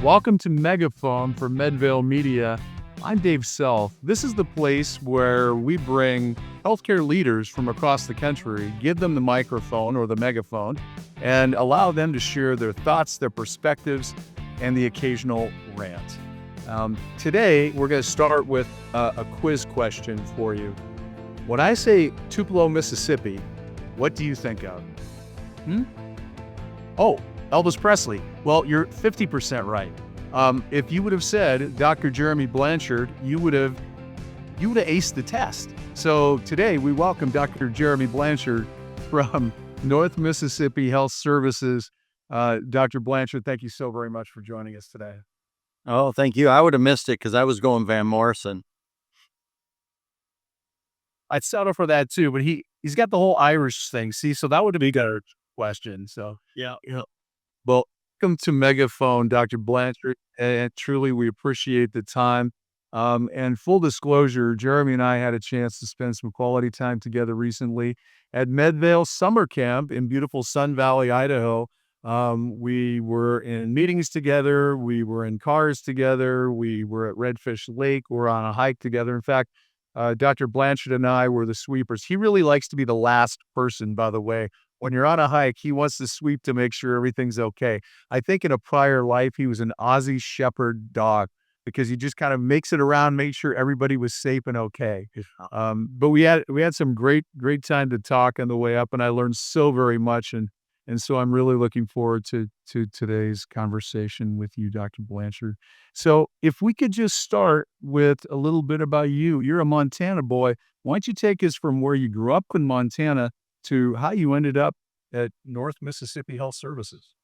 Welcome to Megaphone for Medvale Media. I'm Dave Self. This is the place where we bring healthcare leaders from across the country, give them the microphone or the megaphone, and allow them to share their thoughts, their perspectives, and the occasional rant. Today, we're going to start with a quiz question for you. When I say Tupelo, Mississippi, what do you think of? Hmm? Oh, Elvis Presley. Well, you're 50% right. If you would have said Dr. Jeremy Blanchard, you would have aced the test. So today we welcome Dr. Jeremy Blanchard from North Mississippi Health Services. Dr. Blanchard, thank you so very much for joining us today. Oh, thank you. I would have missed it because I was going Van Morrison. I'd settle for that too, but he's got the whole Irish thing. See, so that would have been a better question. So yeah. Well, welcome to Megaphone, Dr. Blanchard, and truly we appreciate the time. And full disclosure, Jeremy and I had a chance to spend some quality time together recently at Medvale Summer Camp in beautiful Sun Valley, Idaho. We were in meetings together, we were in cars together, we were at Redfish Lake, we're on a hike together. In fact, Dr. Blanchard and I were the sweepers. He really likes to be the last person, by the way. When you're on a hike, he wants to sweep to make sure everything's okay. I think in a prior life, he was an Aussie Shepherd dog because he just kind of makes it around, make sure everybody was safe and okay. But we had some great time to talk on the way up, and I learned so very much, and so I'm really looking forward to today's conversation with you, Dr. Blanchard. So if we could just start with a little bit about you. You're a Montana boy. Why don't you take us from where you grew up in Montana to how you ended up at North Mississippi Health Services?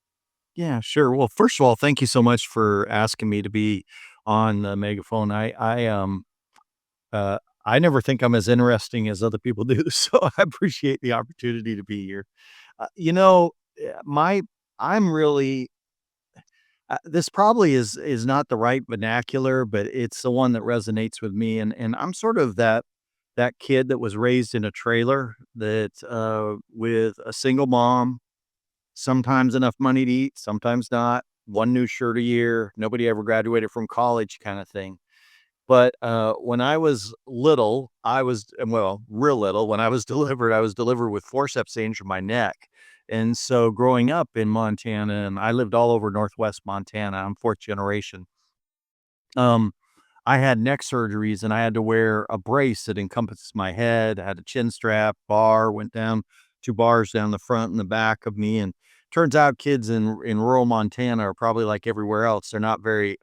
Yeah, sure. Well, first of all, thank you so much for asking me to be on the megaphone. I never think I'm as interesting as other people do, so I appreciate the opportunity to be here. You know, my I'm really this probably is not the right vernacular, but it's the one that resonates with me, and I'm sort of that kid that was raised in a trailer that with a single mom, sometimes enough money to eat, sometimes not, one new shirt a year, nobody ever graduated from college kind of thing. But when I was little, real little, when I was delivered with forceps injury in my neck. And so growing up in Montana, and I lived all over Northwest Montana, I'm fourth generation. Um, I had neck surgeries and I had to wear a brace that encompasses my head. I had a chin strap, bar, went down 2 bars down the front and the back of me. And turns out kids in rural Montana are probably like everywhere else. They're not very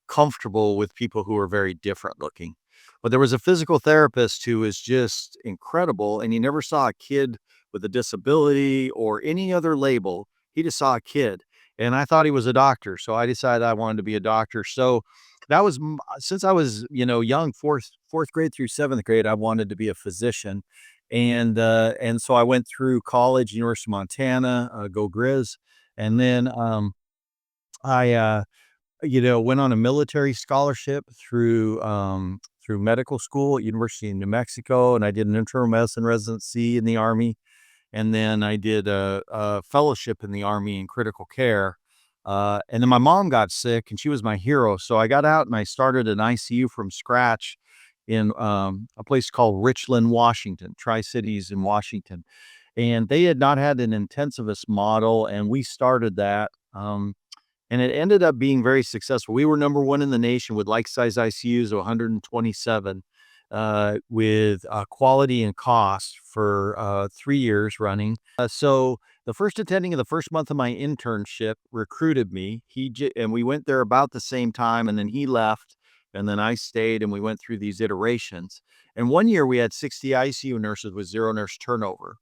comfortable with people who are very different looking. But there was a physical therapist who was just incredible. And he never saw a kid with a disability or any other label. He just saw a kid. And I thought he was a doctor. So I decided I wanted to be a doctor. So that was since I was, young, fourth grade through seventh grade, I wanted to be a physician, and so I went through college, University of Montana, go Grizz, and then I went on a military scholarship through medical school at University of New Mexico, and I did an internal medicine residency in the Army, and then I did a fellowship in the Army in critical care. And then my mom got sick and she was my hero. So I got out and I started an ICU from scratch in a place called Richland, Washington, Tri Cities in Washington. And they had not had an intensivist model, and we started that. And it ended up being very successful. We were number one in the nation with like size ICUs of 127 with quality and cost for 3 years running. So the first attending of the first month of my internship recruited me. And we went there about the same time, and then he left, and then I stayed, and we went through these iterations. And one year we had 60 ICU nurses with zero nurse turnover.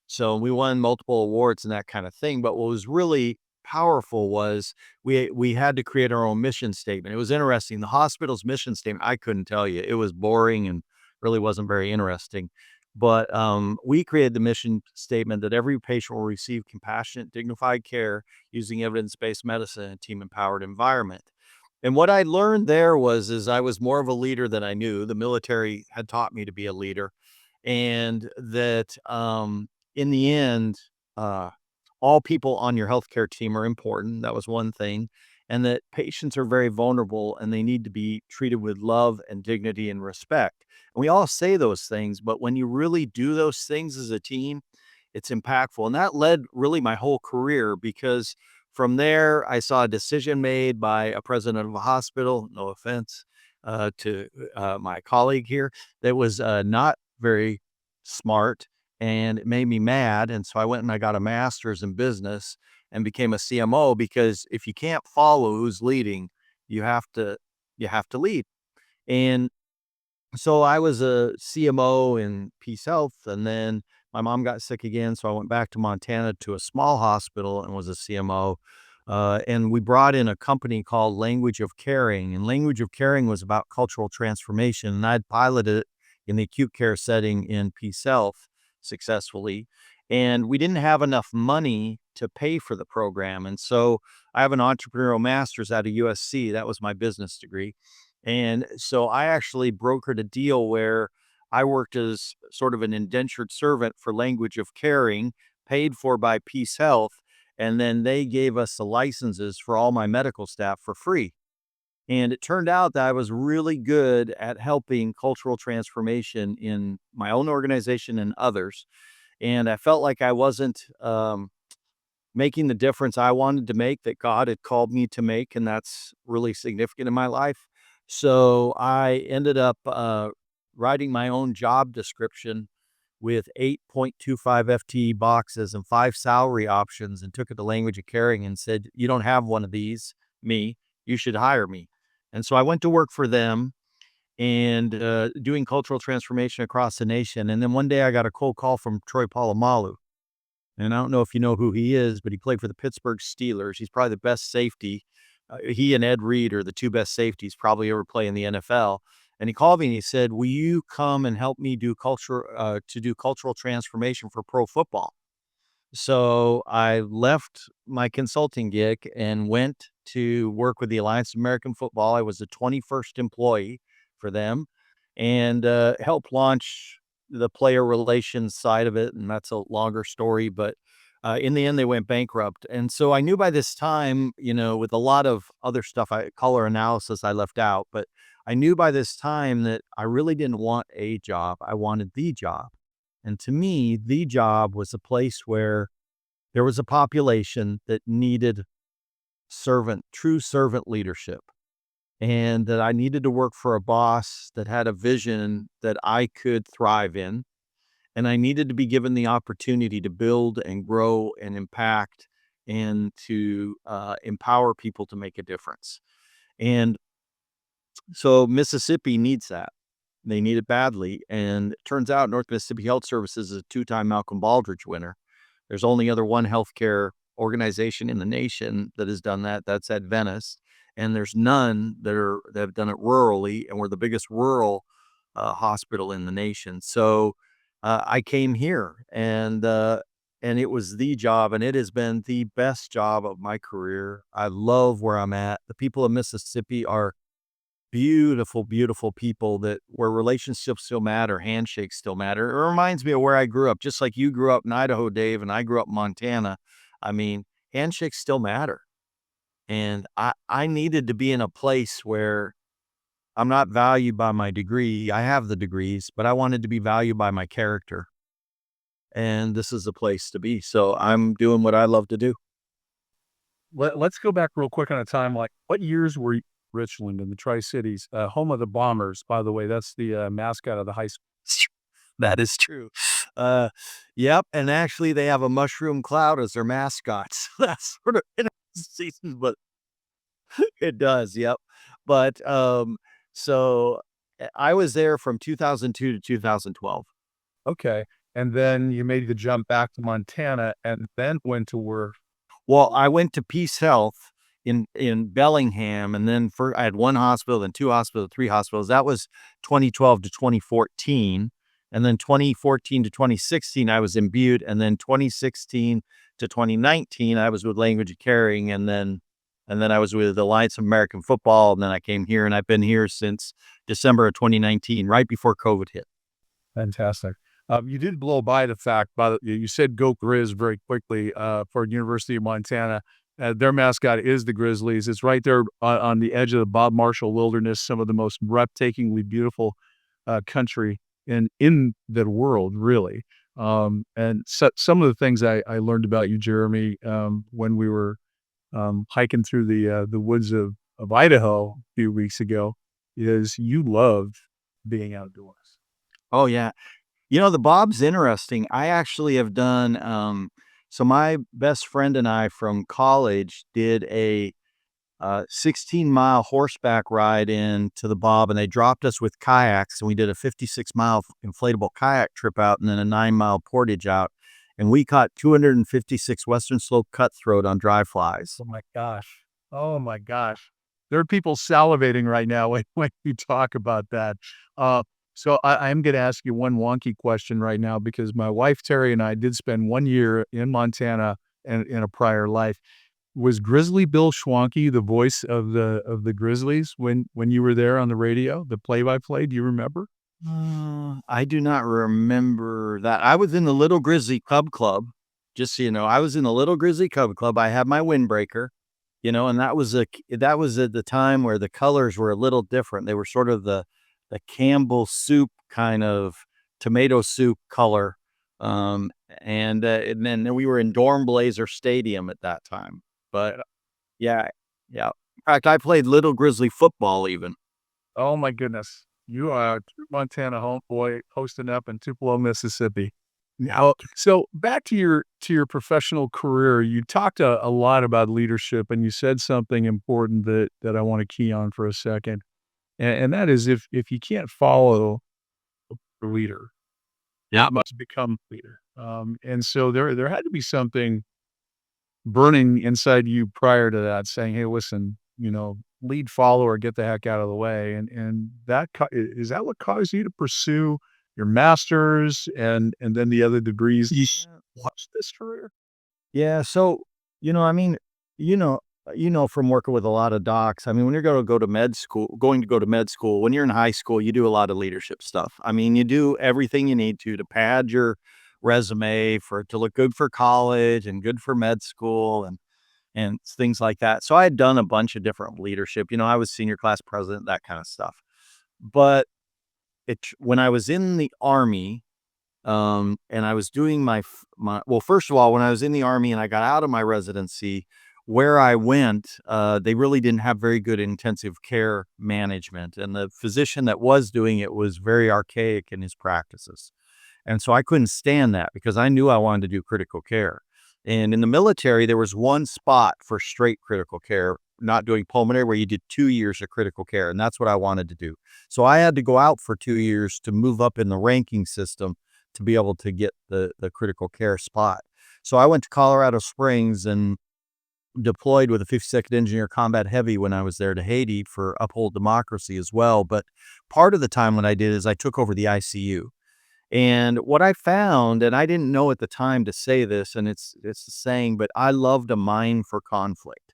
So we won multiple awards and that kind of thing. But what was really powerful was we had to create our own mission statement. It was interesting. The hospital's mission statement, I couldn't tell you. It was boring and really wasn't very interesting. But we created the mission statement that every patient will receive compassionate, dignified care using evidence-based medicine in a team-empowered environment. And what I learned there is I was more of a leader than I knew. The military had taught me to be a leader, and that in the end, all people on your healthcare team are important. That was one thing. and that patients are very vulnerable and they need to be treated with love and dignity and respect. And we all say those things, but when you really do those things as a team, it's impactful. And that led really my whole career, because from there, I saw a decision made by a president of a hospital, no offense to my colleague here, that was not very smart, and it made me mad. And so I went and I got a master's in business and became a CMO, because if you can't follow who's leading, you have to lead. And so I was a CMO in Peace Health, and then my mom got sick again, so I went back to Montana to a small hospital and was a CMO. And we brought in a company called Language of Caring, and Language of Caring was about cultural transformation. And I'd piloted it in the acute care setting in Peace Health successfully. And we didn't have enough money to pay for the program. And so I have an entrepreneurial master's out of USC. That was my business degree. And so I actually brokered a deal where I worked as sort of an indentured servant for Language of Caring, paid for by Peace Health, and then they gave us the licenses for all my medical staff for free. And it turned out that I was really good at helping cultural transformation in my own organization and others. And I felt like I wasn't making the difference I wanted to make, that God had called me to make, and that's really significant in my life. So I ended up writing my own job description with 8.25 FTE boxes and 5 salary options, and took it to Language of Caring and said, "You don't have one of these, me. You should hire me." And so I went to work for them, and doing cultural transformation across the nation. And then one day I got a cold call from Troy Polamalu. And I don't know if you know who he is, but he played for the Pittsburgh Steelers. He's probably the best safety. He and Ed Reed are the two best safeties probably ever play in the NFL. And he called me and he said, "Will you come and help me do cultural transformation for pro football?" So I left my consulting gig and went to work with the Alliance of American Football. I was the 21st employee for them, and helped launch the player relations side of it. And that's a longer story, but in the end, they went bankrupt. And so I knew by this time, with a lot of other stuff, color analysis I left out, but I knew by this time that I really didn't want a job. I wanted the job. And to me, the job was a place where there was a population that needed true servant leadership, and that I needed to work for a boss that had a vision that I could thrive in. And I needed to be given the opportunity to build and grow and impact, and to empower people to make a difference. And so Mississippi needs that. They need it badly. And it turns out North Mississippi Health Services is a 2-time Malcolm Baldrige winner. There's only other one healthcare organization in the nation that has done that. That's Adventist. And there's none that have done it rurally, and we're the biggest rural hospital in the nation. So I came here, and it was the job, and it has been the best job of my career. I love where I'm at. The people of Mississippi are beautiful, beautiful people, where relationships still matter, handshakes still matter. It reminds me of where I grew up, just like you grew up in Idaho, Dave, and I grew up in Montana. I mean, handshakes still matter. And I needed to be in a place where I'm not valued by my degree. I have the degrees, but I wanted to be valued by my character. And this is the place to be. So I'm doing what I love to do. Let's go back real quick on a timeline. What years were you in Richland in the Tri-Cities, home of the Bombers, by the way? That's the mascot of the high school. That is true. Yep. And actually, they have a mushroom cloud as their mascots. That's sort of in season, but it does. Yep. But so I was there from 2002 to 2012. Okay. And then you made the jump back to Montana and then went to work. Well, I went to Peace Health in Bellingham, and then I had one hospital, then two hospitals, three hospitals. That was 2012 to 2014. And then 2014 to 2016, I was in Butte. And then 2016 to 2019, I was with Language of Caring. And then I was with the Alliance of American Football. And then I came here, and I've been here since December of 2019, right before COVID hit. Fantastic. You did blow by the fact, you said go Grizz very quickly for University of Montana. Their mascot is the Grizzlies. It's right there on the edge of the Bob Marshall Wilderness, some of the most breathtakingly beautiful country in the world, really. And some of the things I learned about you, Jeremy, when we were hiking through the woods of Idaho a few weeks ago, is you love being outdoors. Oh, yeah. The Bob's interesting. I actually have done, so my best friend and I from college did a 16-mile horseback ride into the Bob, and they dropped us with kayaks, and we did a 56-mile inflatable kayak trip out and then a 9-mile portage out, and we caught 256 western slope cutthroat on dry flies. Oh my gosh. Oh my gosh. There are people salivating right now when you talk about that. So I am going to ask you one wonky question right now because my wife Terry and I did spend 1 year in Montana in a prior life. Was Grizzly Bill Schwanke the voice of the Grizzlies when you were there on the radio, the play-by-play? Do you remember? I do not remember that. I was in the Little Grizzly Cub Club, just so you know. I was in the Little Grizzly Cub Club. I had my windbreaker, and that was at the time where the colors were a little different. They were sort of the Campbell soup kind of tomato soup color. And then we were in Dorm Blazer Stadium at that time. But yeah, yeah. In fact, I played Little Grizzly football even. Oh my goodness. You are a true Montana homeboy posting up in Tupelo, Mississippi. Now, so back to your professional career, you talked a lot about leadership and you said something important that I want to key on for a second. And that is if you can't follow the leader, Yeah. you must become leader. And so there had to be something burning inside you prior to that saying, "Hey, listen, lead follower, get the heck out of the way." And is that what caused you to pursue your master's and then the other degrees you watched this career? Yeah, so, I mean, you know from working with a lot of docs, I mean, when you're going to go to med school, when you're in high school, you do a lot of leadership stuff. I mean, you do everything you need to pad your resume for it to look good for college and good for med school and things like that. So I had done a bunch of different leadership. I was senior class president, that kind of stuff. But when I was in the Army, and I was doing well, first of all, when I was in the Army and I got out of my residency, where I went, they really didn't have very good intensive care management. And the physician that was doing it was very archaic in his practices. And so I couldn't stand that because I knew I wanted to do critical care. And in the military, there was one spot for straight critical care, not doing pulmonary, where you did 2 years of critical care. And that's what I wanted to do. So I had to go out for 2 years to move up in the ranking system to be able to get the critical care spot. So I went to Colorado Springs and deployed with a 52nd Engineer Combat Heavy when I was there to Haiti for Uphold Democracy as well. But part of the time what I did is I took over the ICU. And what I found, and I didn't know at the time to say this, and it's the saying, but I love to mine for conflict.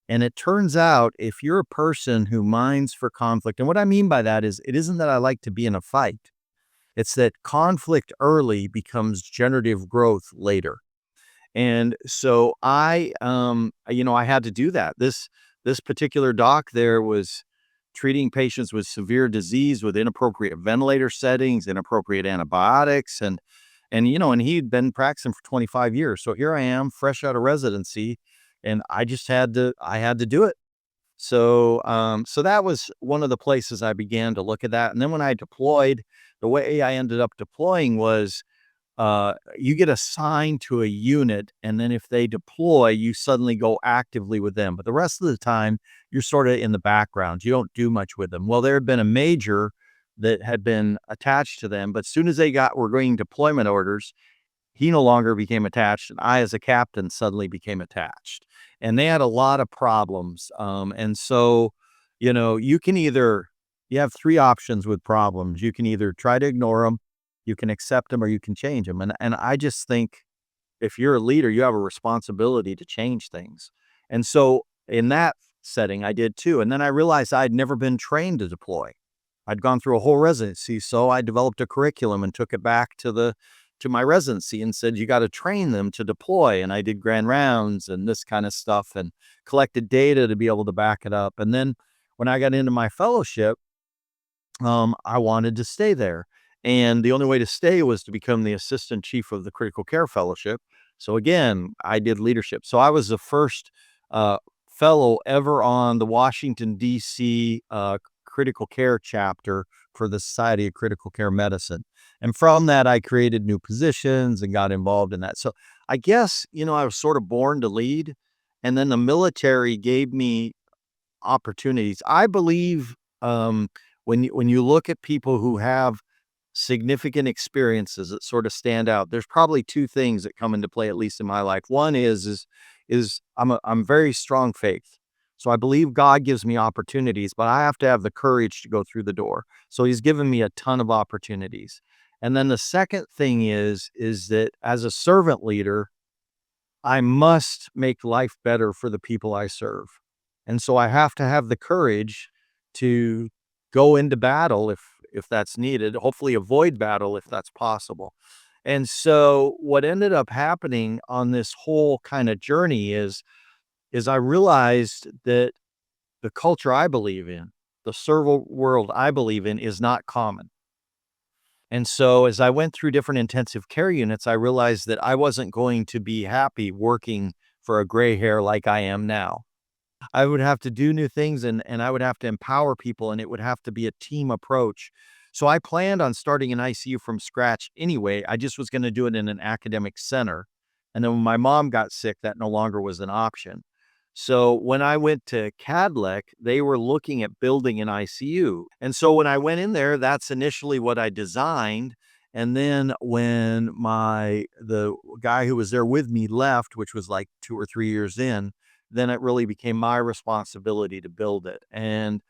And it turns out if you're a person who mines for conflict, and what I mean by that is it isn't that I like to be in a fight. It's that conflict early becomes generative growth later. And so I had to do that. This particular doc there was treating patients with severe disease with inappropriate ventilator settings, inappropriate antibiotics, and he'd been practicing for 25 years. So here I am, fresh out of residency, and I had to do it. So that was one of the places I began to look at that. And then when I deployed, the way I ended up deploying was you get assigned to a unit, and then if they deploy, you suddenly go actively with them. But the rest of the time, you're sort of in the background. You don't do much with them. Well, there had been a major that had been attached to them, but as soon as were going deployment orders, he no longer became attached, and I, as a captain, suddenly became attached. And they had a lot of problems. And so, you have three options with problems. You can either try to ignore them, you can accept them, or you can change them. And I just think if you're a leader, you have a responsibility to change things. And so in that setting, I did too. And then I realized I'd never been trained to deploy. I'd gone through a whole residency, so I developed a curriculum and took it back to the to my residency and said, you got to train them to deploy. And I did grand rounds and this kind of stuff and collected data to be able to back it up. And then when I got into my fellowship, I wanted to stay there. And the only way to stay was to become the assistant chief of the critical care fellowship. So again, I did leadership. So I was the first fellow ever on the Washington, D.C. Critical care chapter for the Society of Critical Care Medicine. And from that, I created new positions and got involved in that. So I guess, I was sort of born to lead. And then the military gave me opportunities. I believe when you look at people who have significant experiences that sort of stand out, there's probably two things that come into play, at least in my life. One is I'm very strong faith. So I believe God gives me opportunities, but I have to have the courage to go through the door. So he's given me a ton of opportunities. And then the second thing is that as a servant leader, I must make life better for the people I serve. And so I have to have the courage to go into battle if that's needed, hopefully avoid battle if that's possible. And so what ended up happening on this whole kind of journey is I realized that the culture I believe in, the serval world I believe in, is not common. And so as I went through different intensive care units, I realized that I wasn't going to be happy working for a gray hair like I am now. I would have to do new things and I would have to empower people, and it would have to be a team approach. So I planned on starting an ICU from scratch anyway. I just was going to do it in an academic center. And then when my mom got sick, that no longer was an option. So when I went to Cadleck, they were looking at building an ICU. And so when I went in there, that's initially what I designed. And then when the guy who was there with me left, which was like 2 or 3 years in, then it really became my responsibility to build it. And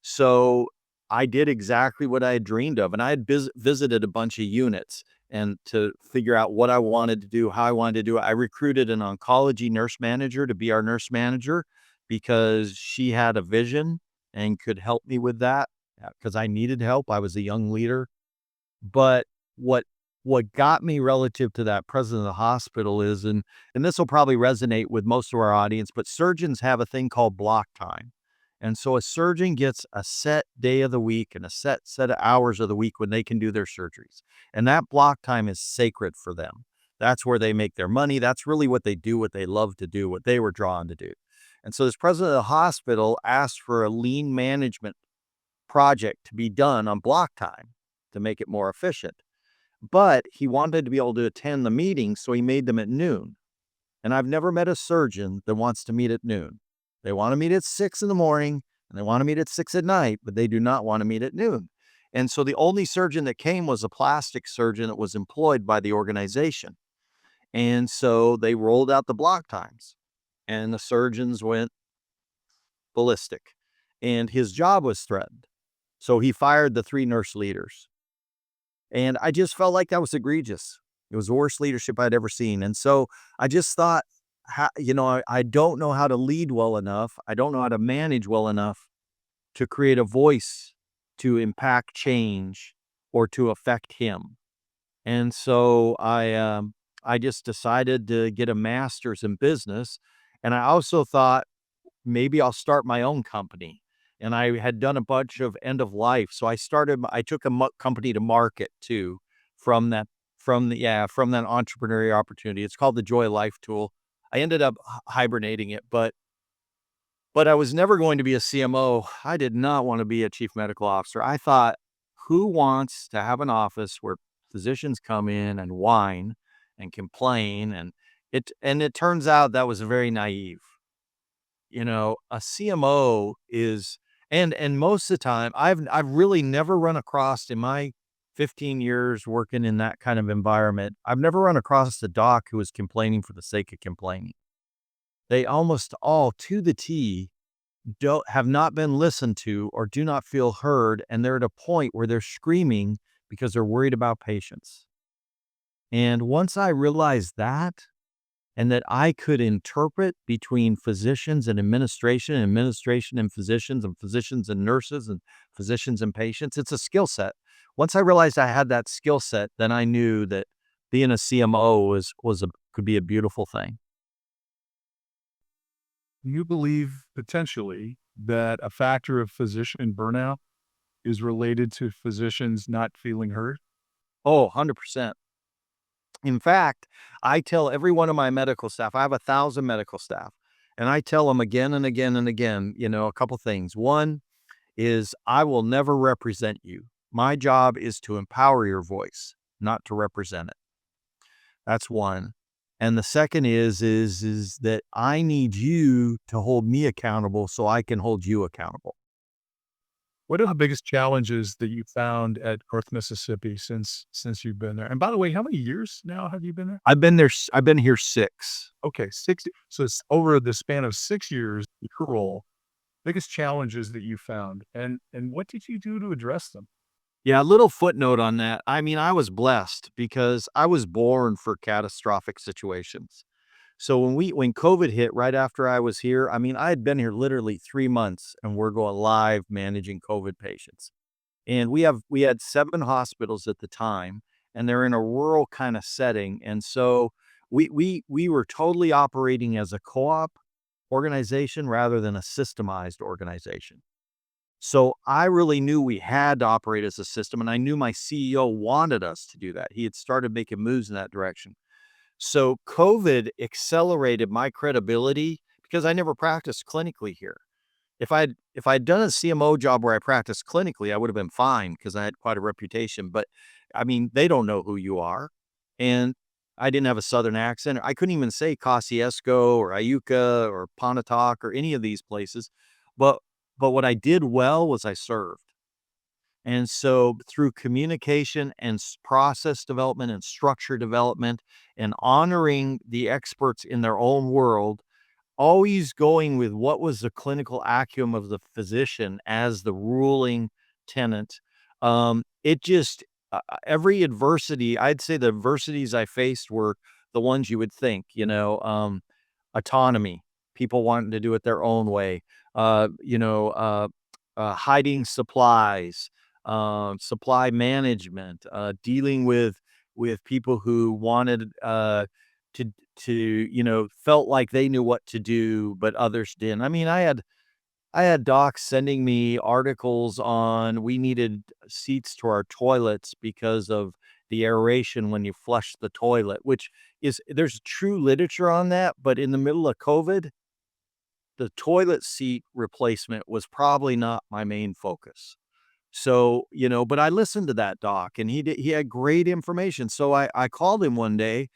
so I did exactly what I had dreamed of. And I had visited a bunch of units and to figure out what I wanted to do, how I wanted to do it. I recruited an oncology nurse manager to be our nurse manager because she had a vision and could help me with that because I needed help. I was a young leader. But what got me relative to that president of the hospital is, and this will probably resonate with most of our audience, but surgeons have a thing called block time. And so a surgeon gets a set day of the week and a set of hours of the week when they can do their surgeries. And that block time is sacred for them. That's where they make their money. That's really what they do, what they love to do, what they were drawn to do. And so this president of the hospital asked for a lean management project to be done on block time to make it more efficient. But he wanted to be able to attend the meetings, so he made them at noon. And I've never met a surgeon that wants to meet at noon. They want to meet at 6 in the morning and they want to meet at 6 at night, but they do not want to meet at noon. And so the only surgeon that came was a plastic surgeon that was employed by the organization. And so they rolled out the block times and the surgeons went ballistic and his job was threatened. So he fired the 3 nurse leaders. And I just felt like that was egregious. It was the worst leadership I'd ever seen. And so I just thought, I don't know how to lead well enough. I don't know how to manage well enough to create a voice to impact change or to affect him. And so I just decided to get a master's in business. And I also thought maybe I'll start my own company. And I had done a bunch of end of life. So I took a company to market too from that entrepreneurial opportunity. It's called the Joy Life Tool. I ended up hibernating it, but I was never going to be a CMO. I did not want to be a chief medical officer. I thought, who wants to have an office where physicians come in and whine and complain? And it turns out that was very naive. A CMO is, and most of the time, I've really never run across in my 15 years working in that kind of environment, I've never run across a doc who was complaining for the sake of complaining. They almost all, to the T, have not been listened to or do not feel heard, and they're at a point where they're screaming because they're worried about patients. And once I realized that, and that I could interpret between physicians and administration and physicians and nurses and physicians and patients. It's a skill set. Once I realized I had that skill set, then I knew that being a CMO could be a beautiful thing. Do you believe potentially that a factor of physician burnout is related to physicians not feeling heard? Oh, 100%. In fact, I tell every one of my medical staff, I have 1,000 medical staff, and I tell them again and again and again, a couple things. One is I will never represent you. My job is to empower your voice, not to represent it. That's one. And the second is that I need you to hold me accountable so I can hold you accountable. What are the biggest challenges that you found at North Mississippi since you've been there? And by the way, how many years now have you been there? I've been here 6. Okay, 60. So it's over the span of 6 years, your role, biggest challenges that you found, and what did you do to address them? Yeah, a little footnote on that. I mean, I was blessed because I was born for catastrophic situations. So when COVID hit right after I was here, I mean, I had been here literally 3 months and we're going live managing COVID patients. And we had 7 hospitals at the time, and they're in a rural kind of setting. And so we were totally operating as a co-op organization rather than a systemized organization. So I really knew we had to operate as a system, and I knew my CEO wanted us to do that. He had started making moves in that direction. So COVID accelerated my credibility because I never practiced clinically here. If I'd done a CMO job where I practiced clinically, I would have been fine because I had quite a reputation. But I mean, they don't know who you are. And I didn't have a Southern accent. I couldn't even say Kosciuszko or Iuka or Pontotoc or any of these places. But but what I did well was I served. And so through communication and process development and structure development and honoring the experts in their own world, always going with what was the clinical acumen of the physician as the ruling tenant. It just every adversity, I'd say the adversities I faced were the ones you would think, autonomy, people wanting to do it their own way, hiding supplies, supply management, dealing with people who wanted felt like they knew what to do, but others didn't. I mean, I had docs sending me articles on we needed seats to our toilets because of the aeration when you flush the toilet, which is there's true literature on that, but in the middle of COVID, the toilet seat replacement was probably not my main focus. So, but I listened to that doc and he had great information. So I called him one day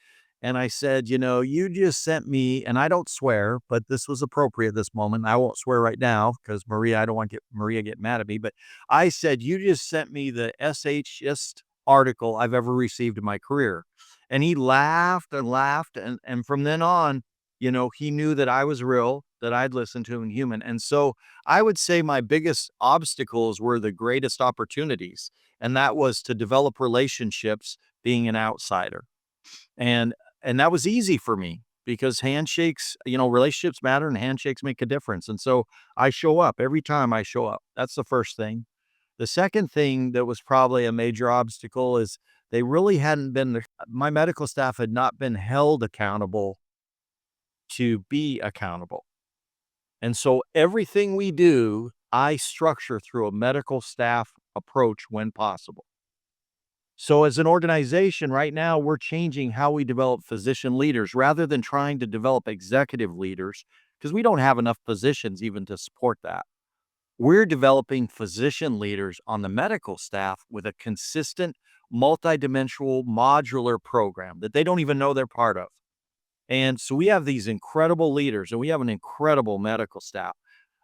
and I said, you just sent me, and I don't swear, but this was appropriate at this moment. I won't swear right now because I don't want Maria get mad at me. But I said, you just sent me the SHist article I've ever received in my career. And he laughed and laughed. And from then on, he knew that I was real, that I'd listened to him and human. And so I would say my biggest obstacles were the greatest opportunities, and that was to develop relationships being an outsider. And that was easy for me because handshakes, relationships matter and handshakes make a difference. And so I show up every time I show up. That's the first thing. The second thing that was probably a major obstacle is they really hadn't been my medical staff had not been held accountable to be accountable. And so everything we do, I structure through a medical staff approach when possible. So as an organization right now, we're changing how we develop physician leaders rather than trying to develop executive leaders because we don't have enough physicians even to support that. We're developing physician leaders on the medical staff with a consistent, multidimensional, modular program that they don't even know they're part of. And so we have these incredible leaders and we have an incredible medical staff.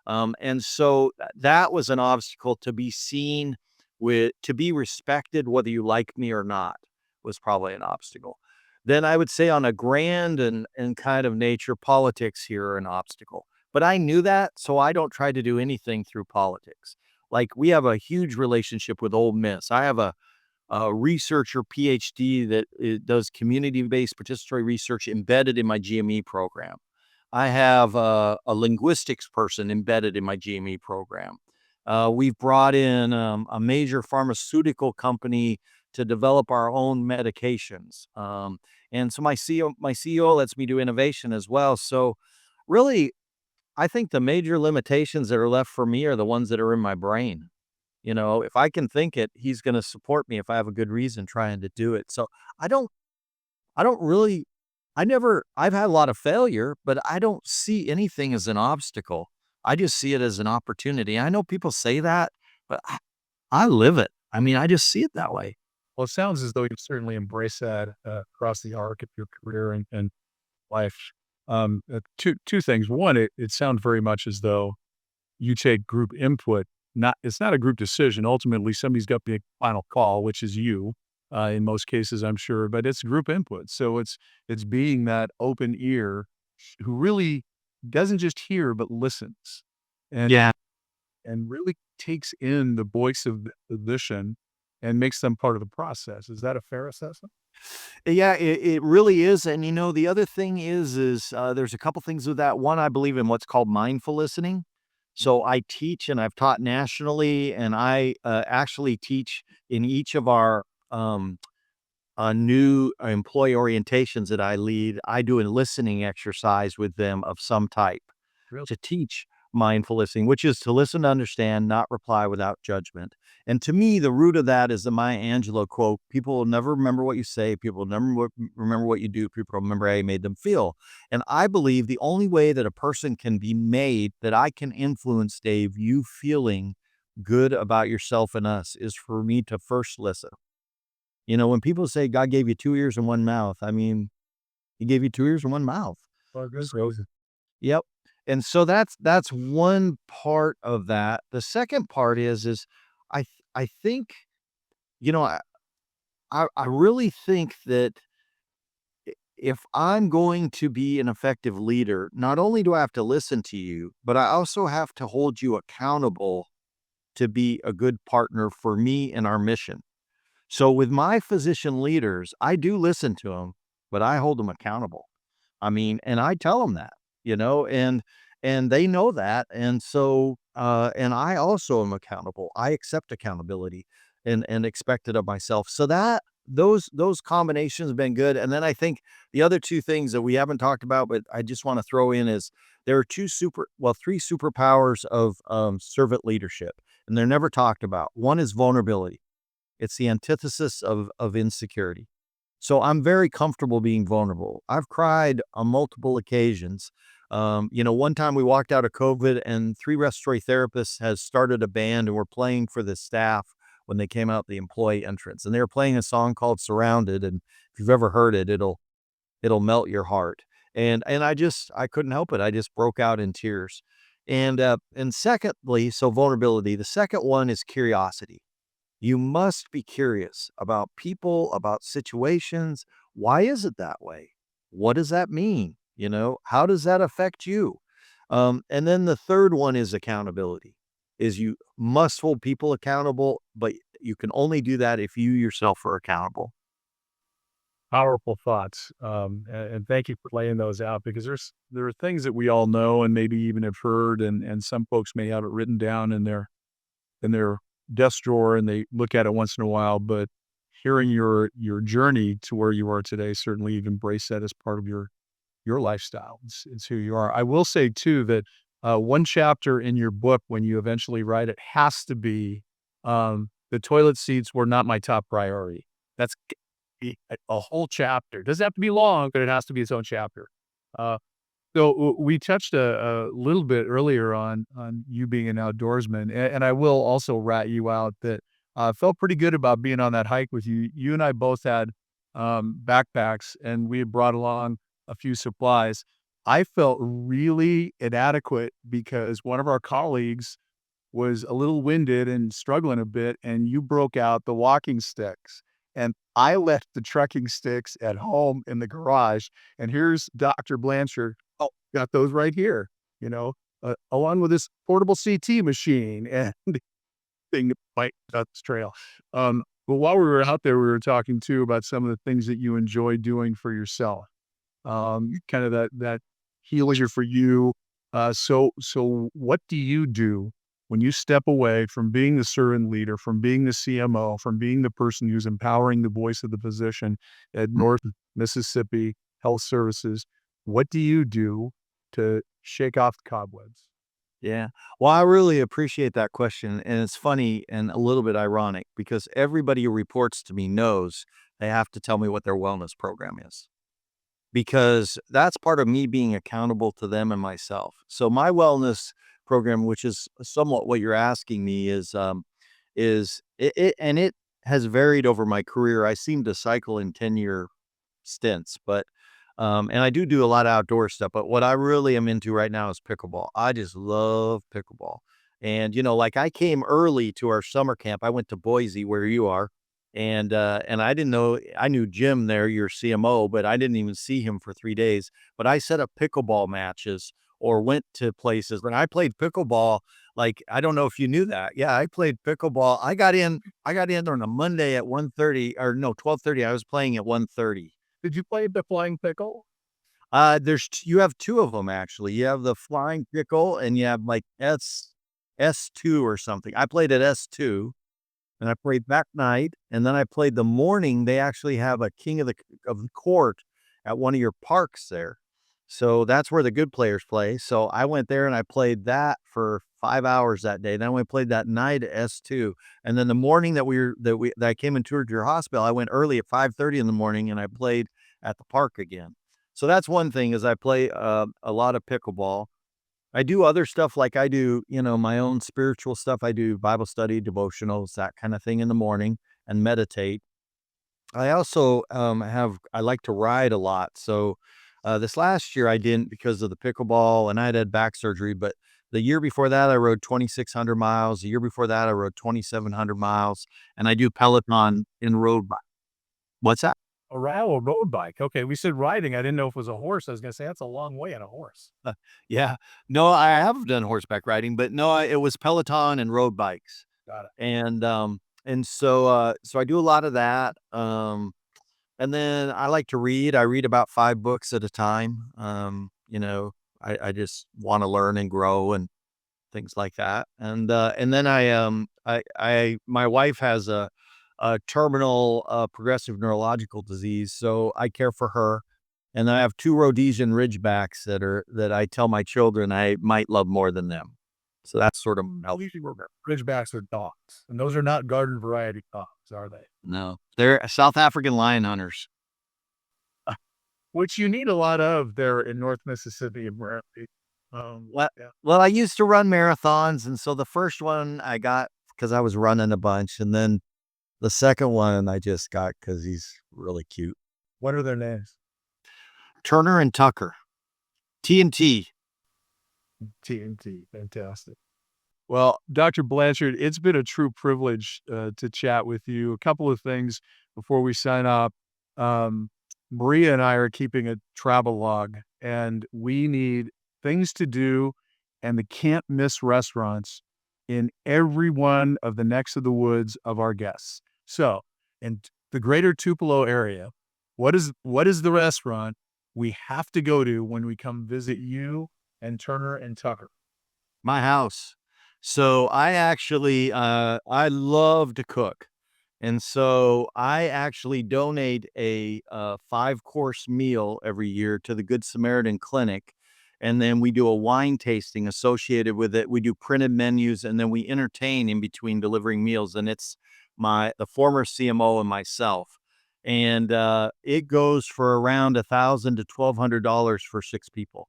And so that was an obstacle to be seen to be respected, whether you like me or not, was probably an obstacle. Then I would say on a grand and kind of nature, politics here are an obstacle. But I knew that, so I don't try to do anything through politics. Like we have a huge relationship with Ole Miss. I have a researcher PhD that does community-based participatory research embedded in my GME program. I have a linguistics person embedded in my GME program. We've brought in a major pharmaceutical company to develop our own medications. And so my CEO lets me do innovation as well. So really, I think the major limitations that are left for me are the ones that are in my brain. If I can think it, he's going to support me if I have a good reason trying to do it. So I don't, I don't really, I've had a lot of failure, but I don't see anything as an obstacle. I just see it as an opportunity. I know people say that, but I live it. I mean, I just see it that way. Well, it sounds as though you certainly embrace that across the arc of your career and life. Two things. One, it sounds very much as though you take group input. It's not a group decision. Ultimately, somebody's got the final call, which is you. In most cases, I'm sure, but it's group input. So it's being that open ear who really doesn't just hear but listens, and Yeah. and really takes in the voice of the physician and makes them part of the process. Is that a fair assessment? Yeah, it really is. And the other thing is there's a couple things with that. One, I believe in what's called mindful listening. So I teach and I've taught nationally, and I actually teach in each of our new employee orientations that I lead. I do a listening exercise with them of some type Really? to teach mindful listening, which is to listen to understand, not reply without judgment. And to me, the root of that is the Maya Angelou quote: people will never remember what you say, people will never remember what you do, people will remember how you made them feel. And I believe the only way that a person can be made, that I can influence, Dave, you feeling good about yourself and us, is for me to first listen. When people say God gave you 2 ears and one mouth, I mean, he gave you 2 ears and one mouth. Well, good. So yep. And so that's one part of that. The second part is I think, you know, I really think that if I'm going to be an effective leader, not only do I have to listen to you, but I also have to hold you accountable to be a good partner for me and our mission. So with my physician leaders, I do listen to them, but I hold them accountable. I mean, and I tell them that, and they know that. And so, and I also am accountable. I accept accountability and expect it of myself. So those combinations have been good. And then I think the other two things that we haven't talked about, but I just want to throw in, is there are three superpowers of servant leadership, and they're never talked about. One is vulnerability. It's the antithesis of insecurity. So I'm very comfortable being vulnerable. I've cried on multiple occasions. One time we walked out of COVID and three respiratory therapists has started a band and were playing for the staff when they came out the employee entrance. And they were playing a song called Surrounded. And if you've ever heard it, it'll melt your heart. And I couldn't help it. I just broke out in tears. And secondly, so vulnerability. The second one is curiosity. You must be curious about people, about situations. Why is it that way? What does that mean? How does that affect you? And then the third one is accountability, is you must hold people accountable, but you can only do that if you yourself are accountable. Powerful thoughts. And thank you for laying those out, because there are things that we all know and maybe even have heard, and some folks may have it written down in their desk drawer and they look at it once in a while. But hearing your journey to where you are today, certainly you've embraced that as part of your lifestyle. It's who you are. I will say too that one chapter in your book, when you eventually write it, has to be the toilet seats were not my top priority. That's a whole chapter. Doesn't have to be long, but it has to be its own chapter. Uh, we touched a little bit earlier on you being an outdoorsman, and I will also rat you out that felt pretty good about being on that hike with you. You and I both had backpacks, and we had brought along a few supplies. I felt really inadequate because one of our colleagues was a little winded and struggling a bit, and you broke out the walking sticks. And I left the trekking sticks at home in the garage. And here's Dr. Blanchard. Oh, got those right here, along with this portable CT machine and thing that bike up this trail. But while we were out there, we were talking too about some of the things that you enjoy doing for yourself. Kind of that healing for you. So what do you do when you step away from being the servant leader, from being the CMO, from being the person who's empowering the voice of the physician at North Mississippi Health Services, what do you do to shake off the cobwebs? Yeah. Well, I really appreciate that question. And it's funny and a little bit ironic because everybody who reports to me knows they have to tell me what their wellness program is because that's part of me being accountable to them and myself. So my wellness program, which is somewhat what you're asking me, is it has varied over my career. I seem to cycle in 10-year stints, but and I do a lot of outdoor stuff, but what I really am into right now is pickleball. I just love pickleball. And like I came early to our summer camp. I went to Boise where you are. And I didn't know I knew Jim there, your CMO, but I didn't even see him for 3 days. But I set up pickleball matches or went to places. When I played pickleball, like I don't know if you knew that. Yeah, I played pickleball. I got in on a Monday at 1:30 or no, 12:30. I was playing at 1:30. Did you play the flying pickle? You have 2 of them actually. You have the flying pickle and you have like S2 or something. I played at S2 and I played that night and then I played the morning. They actually have a king of the court at one of your parks there. So that's where the good players play. So I went there and I played that for 5 hours that day. Then we played that night at S2. And then the morning that I came and toured your hospital, I went early at 5:30 in the morning and I played at the park again. So that's one thing is I play a lot of pickleball. I do other stuff like I do, my own spiritual stuff. I do Bible study, devotionals, that kind of thing in the morning and meditate. I also I like to ride a lot. So this last year I didn't because of the pickleball and I had back surgery, but the year before that I rode 2,600 miles. The year before that I rode 2,700 miles and I do Peloton in road bike. What's that? A road bike. Okay, we said riding. I didn't know if it was a horse. I was gonna say that's a long way on a horse. Yeah. No, I have done horseback riding, but no, it was Peloton and road bikes. Got it. And so I do a lot of that. And then I like to read. I read about 5 books at a time. I just want to learn and grow and things like that. And then my wife has a terminal progressive neurological disease, so I care for her. And I have 2 Rhodesian Ridgebacks that I tell my children I might love more than them. So that's sort of how. Ridgebacks are dogs, and those are not garden variety dogs, are they? No, they're South African lion hunters. Which you need a lot of there in North Mississippi, apparently. Well Yeah. well, I used to run marathons, and so the first one I got because I was running a bunch, and then the second one I just got because he's really cute. What are their names? Turner and Tucker, T&T. TNT. Fantastic. Well, Dr. Blanchard, it's been a true privilege to chat with you. A couple of things before we sign off. Um, Maria and I are keeping a travel log, and we need things to do and the can't miss restaurants in every one of the necks of the woods of our guests. So, in the greater Tupelo area, what is the restaurant we have to go to when we come visit you and Turner and Tucker? My house. So I love to cook. And so I actually donate a 5-course meal every year to the Good Samaritan Clinic. And then we do a wine tasting associated with it. We do printed menus and then we entertain in between delivering meals. And it's the former CMO and myself. And it goes for around $1,000 to $1,200 for 6 people.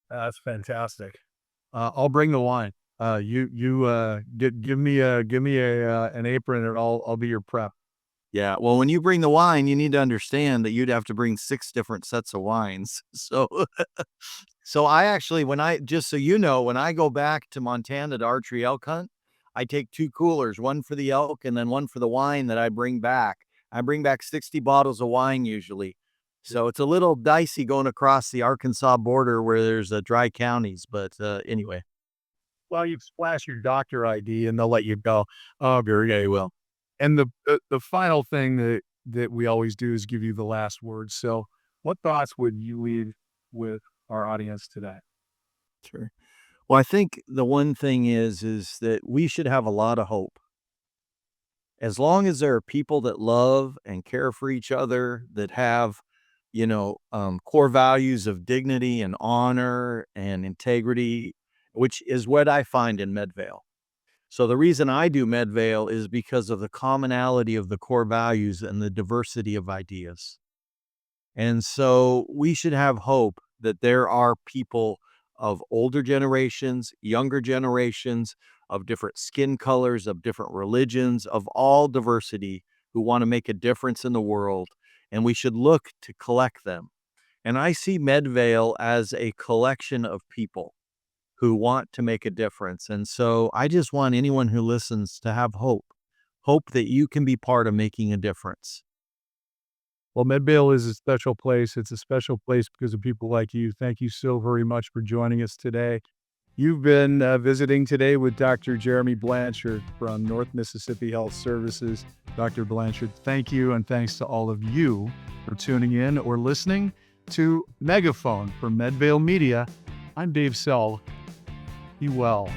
That's fantastic. I'll bring the wine. Give me an apron and I'll be your prep. Yeah, well, when you bring the wine, you need to understand that you'd have to bring 6 different sets of wines. So I actually just so you know, when I go back to Montana to archery elk hunt, I take 2 coolers, one for the elk and then one for the wine that I bring back. I bring back 60 bottles of wine usually. So it's a little dicey going across the Arkansas border where there's dry counties, but anyway. Well, you flash your doctor ID and they'll let you go. Oh, very well. And the final thing that we always do is give you the last word. So, what thoughts would you leave with our audience today? Sure. Well, I think the one thing is that we should have a lot of hope. As long as there are people that love and care for each other, that have, core values of dignity and honor and integrity, which is what I find in Medvale. So the reason I do Medvale is because of the commonality of the core values and the diversity of ideas. And so we should have hope that there are people of older generations, younger generations, of different skin colors, of different religions, of all diversity who want to make a difference in the world. And we should look to collect them. And I see Medvale as a collection of people who want to make a difference. And so I just want anyone who listens to have hope that you can be part of making a difference. Well, Medvale is a special place. It's a special place because of people like you. Thank you so very much for joining us today. You've been visiting today with Dr. Jeremy Blanchard from North Mississippi Health Services. Dr. Blanchard, thank you, and thanks to all of you for tuning in or listening to Megaphone from Medvale Media. I'm Dave Sell. Be well.